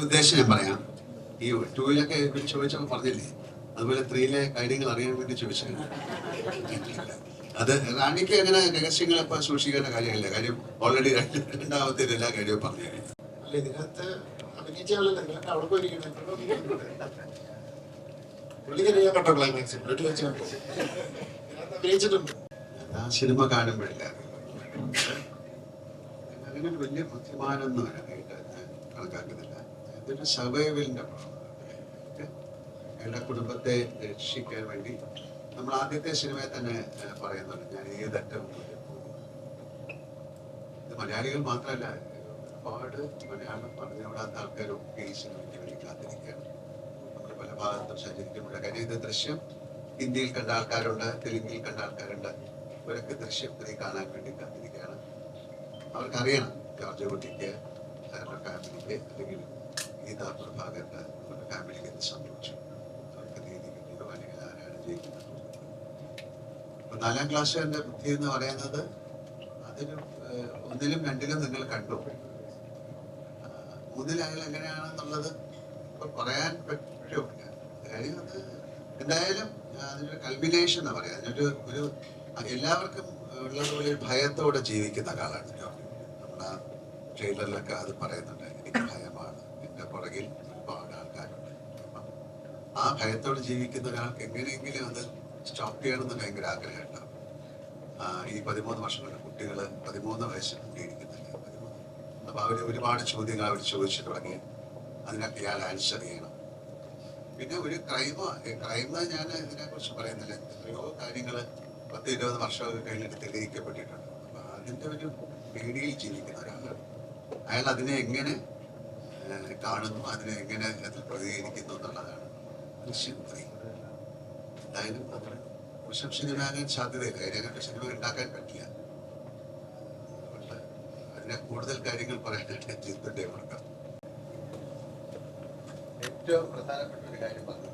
ഉദ്ദേശം ഞാൻ പറയാം. ഈ 2-ലൊക്കെ ചോദിച്ചപ്പോൾ പറഞ്ഞില്ലേ, അതുപോലെ 3-ലെ കാര്യങ്ങൾ അറിയാൻ വേണ്ടി ചോദിച്ചത്. അത് റാണിക്ക് അങ്ങനെ രഹസ്യങ്ങൾ ഇപ്പൊ സൂക്ഷിക്കേണ്ട കാര്യമില്ല. കാര്യം ഓൾറെഡി രണ്ടാമത്തെ എല്ലാ കാര്യവും പറഞ്ഞു കഴിഞ്ഞു. അല്ല, ഇതിനകത്ത് അഭിനയിച്ചാളല്ല, നിങ്ങൾക്ക് അവിടെ പോയിരിക്കണം. പുള്ളിക്കറിയാൻ കേട്ടോ ക്ലൈമാക്സ് അഭിനയിച്ചിട്ടുണ്ട്. ആ സിനിമ കാണുമ്പോഴില്ല അങ്ങനെ വലിയ ബുദ്ധിമാനൊന്നും ആയിട്ട് കണക്കാക്കുന്നില്ല. ഇതൊരു സർവൈവലിന്റെ അയാളുടെ കുടുംബത്തെ രക്ഷിക്കാൻ വേണ്ടി നമ്മൾ ആദ്യത്തെ സിനിമയിൽ തന്നെ പറയുന്നുണ്ട്, ഞാൻ ഏതറ്റം ഇത് മലയാളികൾ മാത്രമല്ല, ഒരുപാട് മലയാളം പറഞ്ഞുകൂടാത്ത ആൾക്കാരൊക്കെ ഈ സിനിമയ്ക്ക് വേണ്ടി കാത്തിരിക്കുകയാണ്. നമ്മൾ പല ഭാഗത്തും സഞ്ചരിക്കുമ്പോൾ കാര്യം ഇത് ദൃശ്യം ഹിന്ദിയിൽ കണ്ട ആൾക്കാരുണ്ട്, തെലുങ്കിൽ കണ്ട ആൾക്കാരുണ്ട്. ഇവരൊക്കെ ദൃശ്യം 3 കാണാൻ വേണ്ടി കാത്തിരിക്കുകയാണ്. അവർക്കറിയണം ജോർജ് കുട്ടിക്ക്, അവരുടെ ഫാമിലിക്ക്, അല്ലെങ്കിൽ ഗീതാ പ്രഭാകറിന്റെ അവരുടെ ഫാമിലിക്ക് എന്ത് സംഭവിച്ചു, അവർക്ക് നീതി കിട്ടിയോ, അല്ലെങ്കിൽ ആരാണ് ജയിക്കുന്നത്. അപ്പൊ 4ാം ക്ലാസ്സുകാരന്റെ ബുദ്ധി എന്ന് പറയുന്നത് അതൊരു 1-ലും 2-ലും നിങ്ങൾ കണ്ടു. 3-ൽ അയാൾ എങ്ങനെയാണെന്നുള്ളത് ഇപ്പൊ പറയാൻ പറ്റുമില്ല. കാര്യം അത് എന്തായാലും അതിനൊരു കൾമിനേഷൻ എന്ന് പറയാം. അതിനൊരു എല്ലാവർക്കും ഉള്ളതുപോലെ ഒരു ഭയത്തോടെ ജീവിക്കുന്ന ഒരാളാണ് ജോർജ്. നമ്മുടെ ട്രെയിലറിലൊക്കെ അത് പറയുന്നുണ്ട്, എനിക്ക് ഭയമാണ്, എന്റെ പുറകിൽ ഒരുപാട് ആൾക്കാരുണ്ട്. ആ ഭയത്തോടെ ജീവിക്കുന്ന ഒരാൾക്ക് എങ്ങനെയെങ്കിലും അത് സ്റ്റോപ്പ് ചെയ്യണമെന്ന് ഭയങ്കര ആഗ്രഹമുണ്ടാവും. ഈ 13 വർഷങ്ങളുടെ കുട്ടികൾ 13 വയസ്സിൽ കൂടിയിരിക്കുന്നില്ല, 13. അപ്പൊ അവര് ഒരുപാട് ചോദ്യങ്ങൾ അവർ ചോദിച്ചു തുടങ്ങി. അതിനൊക്കെ ഇയാൾ ആൻസർ ചെയ്യണം. പിന്നെ ഒരു ക്രൈം ഞാൻ ഇതിനെ കുറിച്ച് പറയുന്നില്ല. എത്രയോ കാര്യങ്ങള് 10-20 വർഷമൊക്കെ കഴിഞ്ഞിട്ട് തെളിയിക്കപ്പെട്ടിട്ടുണ്ട്. അപ്പൊ അതിന്റെ ഒരു പേടിയിൽ ജീവിക്കുന്ന ഒരാളാണ് അയാൾ. അതിനെ എങ്ങനെ കാണുന്നു, അതിനെ എങ്ങനെ അതിൽ പ്രതികരിക്കുന്നു എന്നുള്ളതാണ് ദൃശ്യം 3. എന്തായാലും അത് പ്രശംസനീയമാകാൻ സാധ്യതയില്ല. അതിനകത്ത് സിനിമ ഉണ്ടാക്കാൻ പറ്റില്ല. അതുകൊണ്ട് അതിനെ കൂടുതൽ കാര്യങ്ങൾ പറയാനായിട്ട് ജിത്തിന്റെ കൊടുക്കാം. ഏറ്റവും പ്രധാനപ്പെട്ട ഒരു കാര്യം പറഞ്ഞു,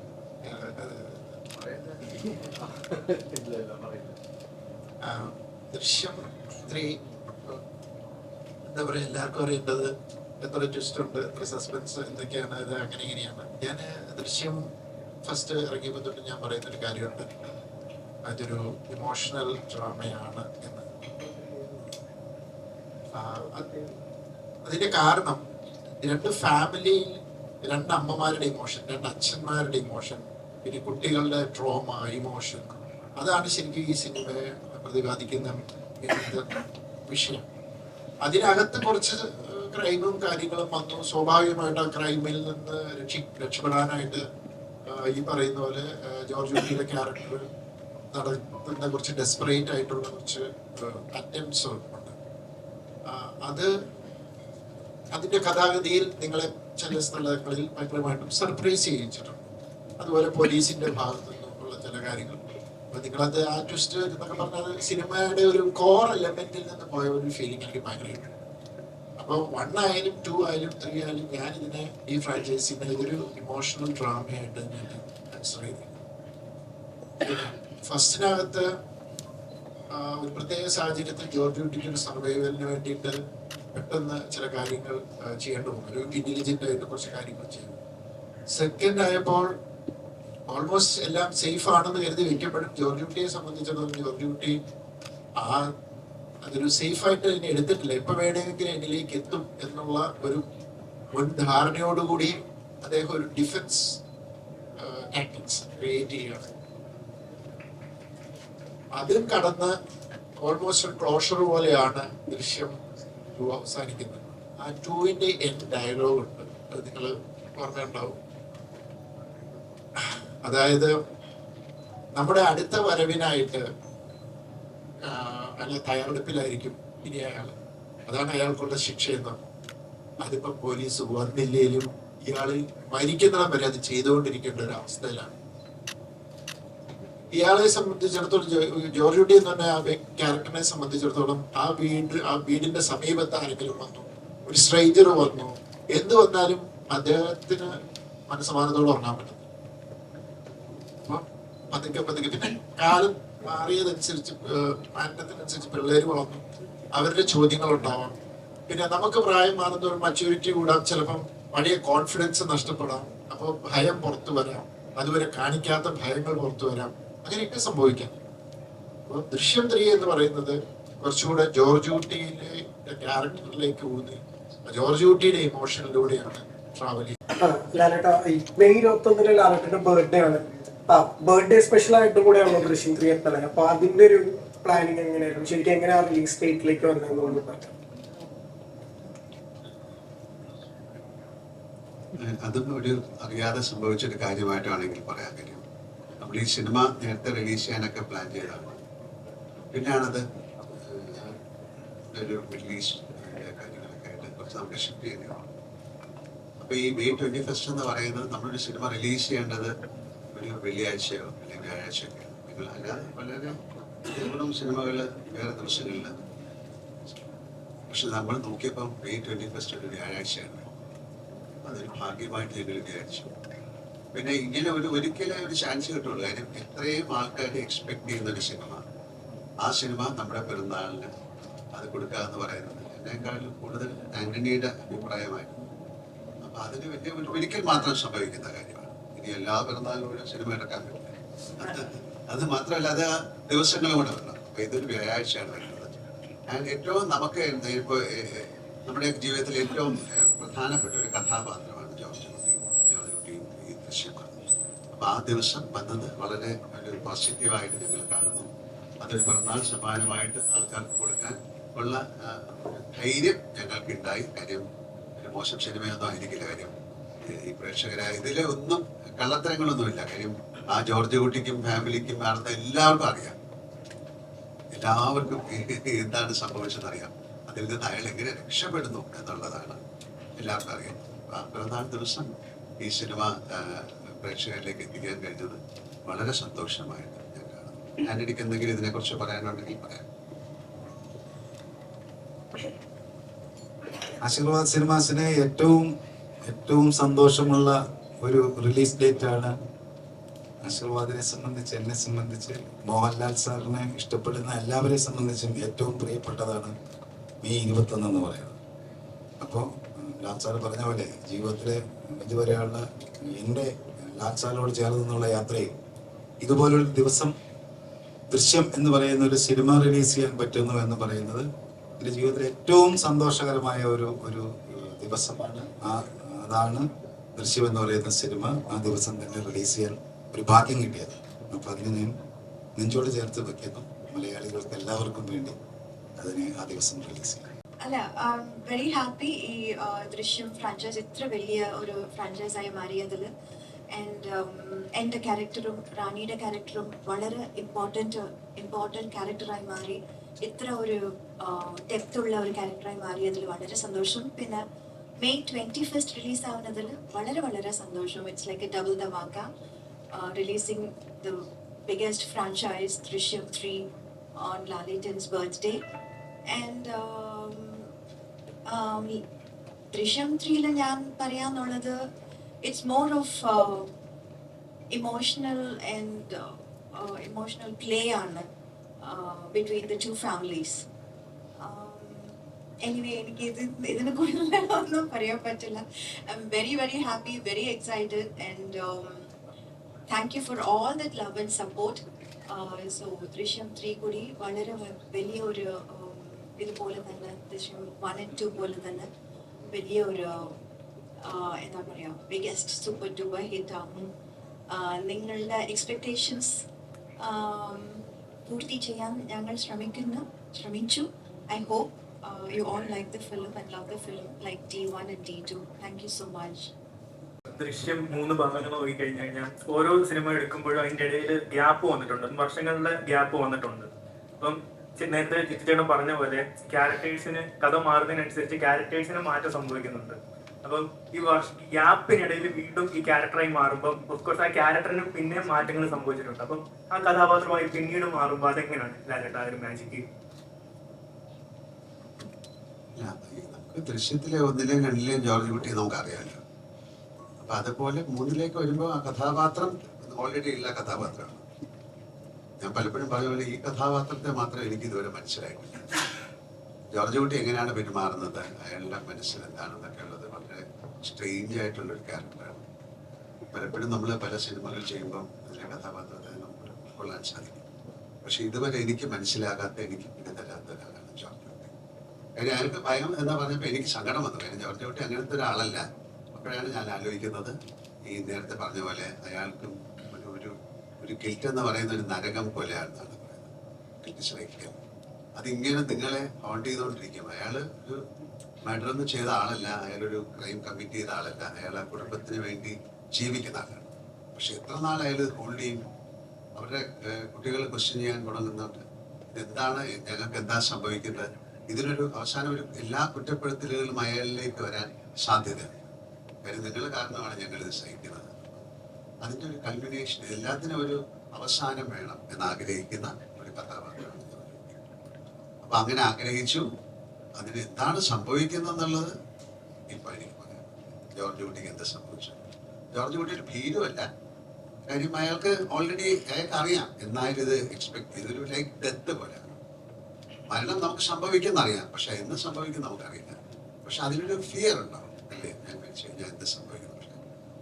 ദൃശ്യം 3 എന്താ പറയാ, എല്ലാവർക്കും അറിയേണ്ടത് എത്ര ട്വിസ്റ്റ് ഉണ്ട്, എത്ര സസ്പെൻസ്, എന്തൊക്കെയാണ് ഇത്, അങ്ങനെ ഇങ്ങനെയാണ്. ഞാൻ ദൃശ്യം ഫസ്റ്റ് ഇറങ്ങിയപ്പോൾ തൊട്ട് ഞാൻ പറയുന്നൊരു കാര്യമുണ്ട്, അതൊരു ഇമോഷണൽ ഡ്രാമയാണ് എന്ന്. അതിന്റെ കാരണം 2 ഫാമിലിയിൽ 2 അമ്മമാരുടെ ഇമോഷൻ, 2 അച്ഛന്മാരുടെ ഇമോഷൻ, പിന്നെ കുട്ടികളുടെ ട്രോമ, ഇമോഷൻ, അതാണ് ശരിക്കും ഈ സിനിമയെ പ്രതിപാദിക്കുന്ന വിഷയം. അതിനകത്ത് കുറച്ച് ക്രൈമും കാര്യങ്ങളും വന്നു. സ്വാഭാവികമായിട്ട് ആ ക്രൈമിൽ നിന്ന് രക്ഷപ്പെടാനായിട്ട് ഈ പറയുന്ന പോലെ ജോർജ് കുട്ടിയുടെ ക്യാരക്ടർ നടത്തുന്ന കുറച്ച് ഡെസ്പറേറ്റ് ആയിട്ടുള്ള കുറച്ച് അറ്റംപ്റ്റ്സ് ഉണ്ട്. അത് അതിന്റെ കഥാഗതിയിൽ നിങ്ങളെ ചില സ്ഥലങ്ങളിൽ ഭയങ്കരമായിട്ടും സർപ്രൈസ് ചെയ്യിച്ചിട്ടുണ്ട്. അതുപോലെ പോലീസിന്റെ ഭാഗത്തു നിന്നുള്ള ചില കാര്യങ്ങൾ. അപ്പൊ നിങ്ങളത് ആ ട്വിസ്റ്റ് എന്നൊക്കെ പറഞ്ഞാൽ സിനിമയുടെ ഒരു കോർ എലമെന്റിൽ നിന്ന് പോയ ഒരു ഫീലിംഗ് എനിക്ക് ഭയങ്കരമായിട്ട്. അപ്പോൾ 1 ആയാലും 2 ആയാലും 3 ആയാലും ഞാൻ ഇതിനെ, ഈ ഫ്രാഞ്ചൈസിനെ ഇതൊരു ഇമോഷണൽ ഡ്രാമയായിട്ട് ഞാൻ കൺസിഡർ ചെയ്തിരുന്നു. ഫസ്റ്റിനകത്ത് ഒരു പ്രത്യേക സാഹചര്യത്തിൽ ജോർജ് കുട്ടിക്ക് ഒരു സർവൈവലിന് വേണ്ടിയിട്ട് പെട്ടെന്ന് ചില കാര്യങ്ങൾ ചെയ്യേണ്ടി വന്നു. ഒരു ഇന്റലിജന്റ് ആയിട്ട് കുറച്ച് കാര്യങ്ങൾ ചെയ്തു. സെക്കൻഡ് ആയപ്പോൾ ഓൾമോസ്റ്റ് എല്ലാം സേഫ് ആണെന്ന് കരുതി വെക്കപ്പെടും. ജോർജ് കുട്ടിയെ സംബന്ധിച്ചിടത്തോളം ജോർജ് കുട്ടി അതൊരു സേഫായിട്ട് ഇതിനെ എടുത്തിട്ടില്ല. എപ്പൊ വേണമെങ്കിലും എന്നിലേക്ക് എത്തും എന്നുള്ള ഒരു മുൻധാരണയോടുകൂടി അദ്ദേഹം ഒരു ഡിഫൻസ് ടാക്ടിക്സ് ക്രിയേറ്റ് ചെയ്യുകയാണ്. അതും കടന്ന് ഓൾമോസ്റ്റ് ഒരു ക്ലോഷർ പോലെയാണ് ദൃശ്യം 2 അവസാനിക്കുന്നത്. ആ 2-ന്റെ എൻഡ് ഡയലോഗ് ഉണ്ട്, അത് നിങ്ങൾ ഓർമ്മയുണ്ടാവും. അതായത് നമ്മുടെ അടുത്ത വരവിനായിട്ട് അയാൾ തയ്യാറെടുപ്പിലായിരിക്കും ഇനി അയാൾ. അതാണ് അയാൾക്കുള്ള ശിക്ഷ എന്ന്. അതിപ്പോ പോലീസ് വന്നില്ലേലും ഇയാൾ മരിക്കുന്നിടം വരെ അത് ചെയ്തുകൊണ്ടിരിക്കേണ്ട ഒരു അവസ്ഥയിലാണ്. ഇയാളെ സംബന്ധിച്ചിടത്തോളം, ജോർജ് കുട്ടി എന്ന് പറഞ്ഞ ആ ക്യാരക്ടറിനെ സംബന്ധിച്ചിടത്തോളം ആ വീടിന്റെ സമീപത്ത് ആരെങ്കിലും വന്നു, ഒരു സ്ട്രേഞ്ചർ വന്നു, എന്ത് വന്നാലും അദ്ദേഹത്തിന് മനസ്സമാനത്തോടെ ഉറങ്ങാൻ പറ്റും. അപ്പൊ പതുക്കെ പിന്നെ കാലം മാറിയതനുസരിച്ച്, മാറ്റത്തിനനുസരിച്ച് പിള്ളേര് വളർന്നു, അവരുടെ ചോദ്യങ്ങൾ ഉണ്ടാവാം. പിന്നെ നമുക്ക് പ്രായം മാറുന്ന ഒരു മച്യൂരിറ്റി കൂടാം. ചിലപ്പം പഴയ കോൺഫിഡൻസ് നഷ്ടപ്പെടാം. അപ്പോൾ ഭയം പുറത്തു വരാം, അതുവരെ കാണിക്കാത്ത ഭയങ്ങൾ പുറത്തു വരാം, അങ്ങനെയൊക്കെ സംഭവിക്കാം. അപ്പോൾ ദൃശ്യം 3 എന്ന് പറയുന്നത് കുറച്ചുകൂടെ ജോർജ് കുട്ടിയിലെ ക്യാരക്ടറിലേക്ക് ഊന്നി ജോർജ് കുട്ടിയുടെ ഇമോഷനിലൂടെയാണ് ട്രാവൽ ചെയ്യുന്നത്. മെയ് 21 ലാലേട്ടന്റെ ബർത്ത്ഡേ ആണ്. ബർത്ത്ഡേ സ്പെഷ്യൽ ആയിട്ട് കൂടെയാണല്ലോ ദൃശ്യം 3 എത്തണേ. അപ്പൊ അതിന്റെ ഒരു പ്ലാനിങ് എങ്ങനെയായിരുന്നു, ശരിക്കും എങ്ങനെയാണ് റിലീസ് ഡേറ്റിലേക്ക് വന്നതെന്ന് പറഞ്ഞു? അതും ഒരു അറിയാതെ സംഭവിച്ചൊരു കാര്യമായിട്ടാണെങ്കിൽ പറയാൻ കഴിയും. നമ്മൾ ഈ സിനിമ നേരത്തെ റിലീസ് ചെയ്യാനൊക്കെ പ്ലാൻ ചെയ്തതാണ്. പിന്നെയാണത് ഒരു മിഡിൽ ഈസ്റ്റ് കാര്യങ്ങളൊക്കെ ആയിട്ട് കുറച്ച് നമുക്ക് ഷിഫ്റ്റ് ചെയ്തു. അപ്പോൾ ഈ May 21 എന്ന് പറയുന്നത് നമ്മളൊരു സിനിമ റിലീസ് ചെയ്യേണ്ടത് ഒരു വെള്ളിയാഴ്ചയോ അല്ലെങ്കിൽ വ്യാഴാഴ്ചയൊക്കെയാണ്. നിങ്ങൾ അല്ലാതെ വളരെ ഇപ്പോഴും സിനിമകൾ വേറെ ദിവസങ്ങളിൽ, പക്ഷെ നമ്മൾ നോക്കിയപ്പോൾ May 21 ഒരു വ്യാഴാഴ്ചയാണ്. അതൊരു ഭാഗ്യമായിട്ട് ഞങ്ങൾ വിചാരിച്ചു. പിന്നെ ഇങ്ങനെ ഒരിക്കലും ഒരു ചാൻസ് കിട്ടുള്ളൂ. കാര്യം എത്രയും ആൾക്കാർ എക്സ്പെക്ട് ചെയ്യുന്ന ഒരു സിനിമ, ആ സിനിമ നമ്മുടെ പെരുന്നാളിന് അത് കൊടുക്കുക എന്ന് പറയുന്നത് എന്നെക്കാളും കൂടുതൽ ആന്റണിയുടെ അഭിപ്രായമായിരുന്നു. അപ്പൊ അതിന് വലിയ ഒരിക്കൽ മാത്രം സംഭവിക്കുന്ന കാര്യമാണ്. ഇനി എല്ലാ പെരുന്നാളിലും ഒരു സിനിമ എടുക്കാൻ പറ്റില്ല. അത് മാത്രമല്ല, അത് ദിവസങ്ങളും കൂടെ വരണം. അപ്പൊ ഇതൊരു വ്യാഴാഴ്ചയാണ് വരുന്നത്. ആൻഡ് ഏറ്റവും നമുക്ക് ഇപ്പോൾ നമ്മുടെ ജീവിതത്തിൽ ഏറ്റവും പ്രധാനപ്പെട്ട ഒരു കഥാപാത്രമാണ് ജോർജ് കുട്ടിയും ഈ ദൃശ്യമാണ്. അപ്പൊ ആ ദിവസം വന്നത് വളരെ ഒരു പോസിറ്റീവായിട്ട് ഞങ്ങൾ കാണുന്നു. അതൊരു പിറന്നാൾ സമ്മാനമായിട്ട് ആൾക്കാർക്ക് കൊടുക്കാൻ ഉള്ള ധൈര്യം ഞങ്ങൾക്ക് ഉണ്ടായി. കാര്യം ഒരു മോശം സിനിമയൊന്നും ആയിരിക്കില്ല. കാര്യം ഈ പ്രേക്ഷകരായ ഇതിൽ ഒന്നും കള്ളത്തരങ്ങളൊന്നുമില്ല. കാര്യം ആ ജോർജ് കുട്ടിക്കും ഫാമിലിക്കും നടന്ന എല്ലാവർക്കും അറിയാം, എല്ലാവർക്കും എന്താണ് സംഭവിച്ചതെന്നറിയാം. അതിൽ നിന്ന് അയാൾ എങ്ങനെ രക്ഷപ്പെടുന്നു എന്നുള്ളതാണ് എല്ലാവർക്കും അറിയാം. ആ പിറന്നാൾ ദിവസം ഈ സിനിമ പ്രേക്ഷകരിലേക്ക് എത്തിക്കാൻ കഴിഞ്ഞത് വളരെ സന്തോഷമായിട്ട് ഞാൻ കാണുന്നു. ആന്റണിക്ക് എന്തെങ്കിലും ഇതിനെക്കുറിച്ച് പറയാനുണ്ടെങ്കിൽ പറയാം. ആശീർവാദ് സിനിമാസിന് ഏറ്റവും സന്തോഷമുള്ള ഒരു റിലീസ് ഡേറ്റ് ആണ്. ആശീർവാദിനെ സംബന്ധിച്ച്, എന്നെ സംബന്ധിച്ച്, മോഹൻലാൽ സാറിനെ ഇഷ്ടപ്പെടുന്ന എല്ലാവരെയും സംബന്ധിച്ചും ഏറ്റവും പ്രിയപ്പെട്ടതാണ് May 21 എന്ന് പറയുന്നത്. അപ്പോൾ ലാൽ സാർ പറഞ്ഞ പോലെ ജീവിതത്തിലെ ഇതുവരെയുള്ള എൻ്റെ ലാൽ സാറിനോട് ചേർന്ന് നിന്നുള്ള യാത്രയിൽ ഇതുപോലൊരു ദിവസം ദൃശ്യം എന്ന് പറയുന്ന ഒരു സിനിമ റിലീസ് ചെയ്യാൻ പറ്റുന്നു എന്ന് പറയുന്നത് എൻ്റെ ജീവിതത്തിലെ ഏറ്റവും സന്തോഷകരമായ ഒരു ദിവസമാണ്. അതാണ് ദൃശ്യം എന്ന് പറയുന്ന സിനിമ ആ ദിവസം തന്നെ റിലീസ് ചെയ്യാൻ ഒരു ഭാഗ്യം കിട്ടിയത്. അപ്പം അതിന് ഞാൻ നെഞ്ചോട് ചേർത്ത് വെക്കുന്നു. മലയാളികൾക്ക് എല്ലാവർക്കും വേണ്ടി അതിനെ ആ ദിവസം റിലീസ് ചെയ്യാം. അല്ല, വെരി ഹാപ്പി ഈ ദൃശ്യം ഫ്രാഞ്ചൈസ് ഇത്ര വലിയ ഒരു ഫ്രാഞ്ചൈസായി മാറിയതിൽ. ആൻഡ് എൻ്റെ ക്യാരക്ടറും റാണിയുടെ ക്യാരക്ടറും വളരെ ഇമ്പോർട്ടൻറ്റ് ക്യാരക്ടറായി മാറി. ഇത്ര ഒരു ഡെപ്തുള്ള ഒരു ക്യാരക്ടറായി മാറിയതിൽ വളരെ സന്തോഷം. പിന്നെ May 21 റിലീസ് ആവുന്നതിൽ വളരെ വളരെ സന്തോഷം. It's like a double dhamaka, releasing the biggest franchise Drishyam 3 on Lalitan's birthday. And Drishyam 3 ഞാൻ പറയാന്നുള്ളത് it's more of emotional play ആണ് ബിറ്റ്വീൻ ദ 2 families. എനിവേ എനിക്ക് ഇതിനെ കൂടുതൽ ഒന്നും പറയാൻ പറ്റില്ല. I am very very happy, very excited, and thank you for all that love and support. So Drishyam 3 കൂടി വളരെ വലിയ ഒരു ഇതുപോലെ തന്നെ ദൃശ്യം 1 and 2 പോലെ തന്നെ വലിയ ഒരു എന്താ പറയുക ബിഗ്ഗസ്റ്റ് സൂപ്പർ ഡൂപ്പർ ഹിറ്റ് ആകും. നിങ്ങളുടെ എക്സ്പെക്ടേഷൻസ് പൂർത്തി ചെയ്യാൻ ഞങ്ങൾ ശ്രമിച്ചു. I hope you all like the film and love the film like D1 and D2. Thank you so much. ദൃശ്യം 3 ഭാഗങ്ങൾ നോക്കി കഴിഞ്ഞാൽ ഓരോ സിനിമ എടുക്കുമ്പോഴും അതിൻ്റെ ഇടയിൽ ഗ്യാപ്പ് വന്നിട്ടുണ്ട്, വർഷങ്ങളുടെ ഗ്യാപ്പ് വന്നിട്ടുണ്ട്. അപ്പം നേരത്തെ ചിത്രേട്ടൻ പറഞ്ഞ പോലെ ക്യാരക്ടേഴ്സിന് കഥ മാറുന്നതിനനുസരിച്ച് ക്യാരക്ടേഴ്സിന് മാറ്റം സംഭവിക്കുന്നുണ്ട്. അപ്പം ഈ ഗ്യാപ്പിനിടയിൽ വീണ്ടും ഈ ക്യാരക്ടറായി മാറുമ്പോൾ ഓഫ്കോഴ്സ് ആ ക്യാരക്ടറിന് പിന്നെ മാറ്റങ്ങൾ സംഭവിച്ചിട്ടുണ്ട്. അപ്പം ആ കഥാപാത്രമായി പിന്നീട് മാറുമ്പോൾ അതെങ്ങനെയാണ് ലാലേട്ട ആ ഒരു മാജിക്ക്? നമുക്ക് ദൃശ്യത്തിലെ 1ലെയും 2ലെയും ജോർജ് കുട്ടിയെ നമുക്കറിയാമല്ലോ. അപ്പൊ അതുപോലെ 3ലേക്ക് വരുമ്പോൾ ആ കഥാപാത്രം ഓൾറെഡി ഉള്ള കഥാപാത്രമാണ്. ഞാൻ പലപ്പോഴും പറഞ്ഞ പോലെ ഈ കഥാപാത്രത്തെ മാത്രം എനിക്ക് ഇതുവരെ മനസ്സിലായിട്ടില്ല. ജോർജ് കുട്ടി എങ്ങനെയാണ് പെരുമാറുന്നത്, അയാളുടെ മനസ്സിൽ എന്താണെന്നൊക്കെ ഉള്ളത് വളരെ സ്ട്രേഞ്ച് ആയിട്ടുള്ളൊരു ക്യാരക്ടറാണ്. പലപ്പോഴും നമ്മൾ പല സിനിമകൾ ചെയ്യുമ്പം അതിലെ കഥാപാത്രത്തെ നമുക്ക് ഉൾക്കൊള്ളാൻ സാധിക്കും. പക്ഷെ ഇതുവരെ എനിക്ക് മനസ്സിലാകാത്ത, എനിക്ക് പിടിതരാത്ത ഒരാളാണ് ജോർജ് കുട്ടി. കാര്യം അയാൾക്ക് ഭയം എന്താ പറഞ്ഞപ്പോൾ എനിക്ക് സങ്കടം വന്നു. കാര്യം ജോർജ് കുട്ടി അങ്ങനത്തെ ഒരാളല്ല. അപ്പോഴാണ് ഞാൻ ആലോചിക്കുന്നത്, ഈ നേരത്തെ പറഞ്ഞ പോലെ അയാൾക്കും ഒരു ഒരു ഒരു ഗിൽറ്റ് എന്ന് പറയുന്ന ഒരു നരകം പോലെയാണെന്നാണ് പറയുന്നത്. ഗിൽറ്റ് സ്ട്രൈക്കിൽ അതിങ്ങനെ നിങ്ങളെ ഹോണ്ട് ചെയ്തുകൊണ്ടിരിക്കും. അയാൾ ഒരു മർഡർ ഒന്നും ചെയ്ത ആളല്ല, അയാളൊരു ക്രൈം കമ്മിറ്റ് ചെയ്ത ആളല്ല, അയാൾ ആ കുടുംബത്തിന് വേണ്ടി ജീവിക്കുന്ന ആളാണ്. പക്ഷെ എത്ര നാൾ അയാൾ ഹോൾഡ് ചെയ്യും? അവരുടെ കുട്ടികളെ ക്വസ്റ്റ്യൻ ചെയ്യാൻ തുടങ്ങുന്നുണ്ട്. എന്താണ്, ഞങ്ങൾക്ക് എന്താ സംഭവിക്കുന്നത്? ഇതിനൊരു അവസാനം ഒരു എല്ലാ കുറ്റപ്പെടുത്തലുകളും അയാളിലേക്ക് വരാൻ സാധ്യതയുണ്ട്. കാര്യം നിങ്ങൾ കാരണമാണ് ഞങ്ങൾ ഇത് സഹിക്കുന്നത്. അതിൻ്റെ ഒരു കൾമിനേഷൻ, എല്ലാത്തിനും ഒരു അവസാനം വേണം എന്നാഗ്രഹിക്കുന്ന ഒരു കഥാപാത്രമാണ് ജോർജ് കുട്ടി. അപ്പൊ അങ്ങനെ ആഗ്രഹിച്ചു. അതിന് എന്താണ് സംഭവിക്കുന്നതെന്നുള്ളത് ഇപ്പൊ എനിക്ക് പറയാം. ജോർജ് കുട്ടിക്ക് എന്താ സംഭവിച്ചു? ജോർജ് കുട്ടി ഒരു ഭീരുവല്ല. കാര്യം അയാൾക്ക് ഓൾറെഡി അയാൾക്ക് അറിയാം എന്നാലും ഇത് എക്സ്പെക്ട് ചെയ്തൊരു ലൈക്ക് ഡെത്ത് പോലെയാണ്. മരണം നമുക്ക് സംഭവിക്കുന്ന അറിയാം, പക്ഷെ എന്ന് സംഭവിക്കും നമുക്കറിയില്ല. പക്ഷെ അതിനൊരു ഫിയർ ഉണ്ടാവും, അല്ലേ? ഞാൻ മരിച്ചു കഴിഞ്ഞാൽ എന്ത് സംഭവിക്കുന്നു? പക്ഷെ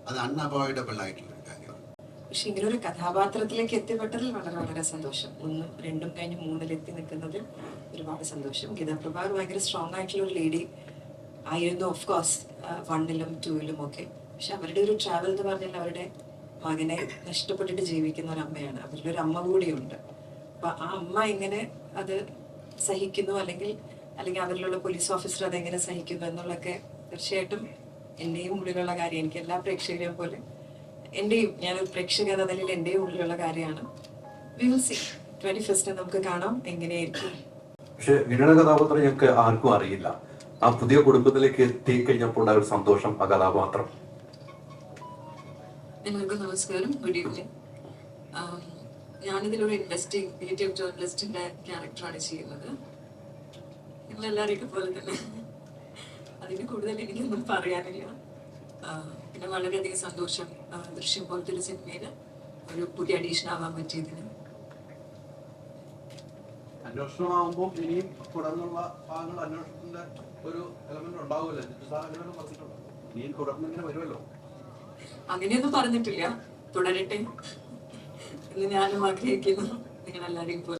അത് അൺഅവോയ്ഡബിൾ ആയിട്ടുള്ളൊരു കാര്യമാണ്. പക്ഷെ ഇങ്ങനെ ഒരു കഥാപാത്രത്തിലേക്ക് എത്തിപ്പെട്ടതിൽ വളരെ വളരെ സന്തോഷം. 1, 2 കഴിഞ്ഞ് 3 നിൽക്കുന്നതിൽ ഒരുപാട് സന്തോഷം. ഗീതാ പ്രഭാകർ ഭയങ്കര സ്ട്രോങ് ആയിട്ടുള്ള ഒരു ലേഡി ആയിരുന്നു, ഓഫ് കോഴ്സ് 1ലും 2ലും ഒക്കെ. പക്ഷെ അവരുടെ ഒരു ട്രാവൽ എന്ന് പറഞ്ഞാൽ അവരുടെ മകനെ നഷ്ടപ്പെട്ടിട്ട് ജീവിക്കുന്ന ഒരു അമ്മയാണ്. അവരുടെ ഒരു അമ്മ കൂടിയുണ്ട്. അപ്പൊ ആ അമ്മ എങ്ങനെ അത് സഹിക്കുന്നു, അല്ലെങ്കിൽ അവരിലുള്ള പോലീസ് ഓഫീസർ അതെങ്ങനെ സഹിക്കുന്നു എന്നുള്ളതൊക്കെ തീർച്ചയായിട്ടും എൻ്റെയും ഉള്ളിലുള്ള കാര്യം. എനിക്ക് എല്ലാ പ്രേക്ഷകരെയും പോലെ ഞാനൊരു പ്രേക്ഷക എന്ന നിലയിൽ എൻ്റെയും ഉള്ളിലുള്ള കാര്യമാണ്. വി വിൽ സീ 21st നമുക്ക് കാണാം എങ്ങനെയായിരിക്കും. പക്ഷെ വിനയുടെ കഥാപാത്രം ഞങ്ങൾക്ക് ആർക്കും അറിയില്ല. ആ പുതിയ കുടുംബത്തിലേക്ക് എത്തിക്കഴിഞ്ഞപ്പോൾ ഒരു സന്തോഷം ആ കഥാപാത്രം. എല്ലാവർക്കും നമസ്കാരം, ഗുഡ് ഈവനിങ്. ഞാനിതിലൊരു ഇൻവെസ്റ്റിഗേറ്റീവ് ജേർണലിസ്റ്റിന്റെ ക്യാരക്ടറാണ് ചെയ്യുന്നത്. നിങ്ങളെല്ലാവരെയൊക്കെ പോലെ തന്നെ. അതിന് കൂടുതൽ എനിക്കൊന്നും പറയാനില്ല. പിന്നെ വളരെയധികം സന്തോഷം ദൃശ്യം പോലത്തെ ഒരു സിനിമയിൽ ഒരു പുതിയ അഡീഷൻ ആവാൻ പറ്റിയതിന്. അന്വേഷണമാകുമ്പോൾ ഇനിയും തുടർന്നുള്ള ഭാഗങ്ങൾ അന്വേഷണത്തിന്റെ ഒരു എലമെന്റ് ഉണ്ടാവില്ല. ഇനിയും തുടർന്ന് ഇങ്ങനെ വരുമല്ലോ. അങ്ങനെയൊന്നും പറഞ്ഞിട്ടില്ല. തുടരട്ടെ എന്ന് ഞാനും ആഗ്രഹിക്കുന്നു. നിങ്ങളെല്ലാവരെയും പോലെ.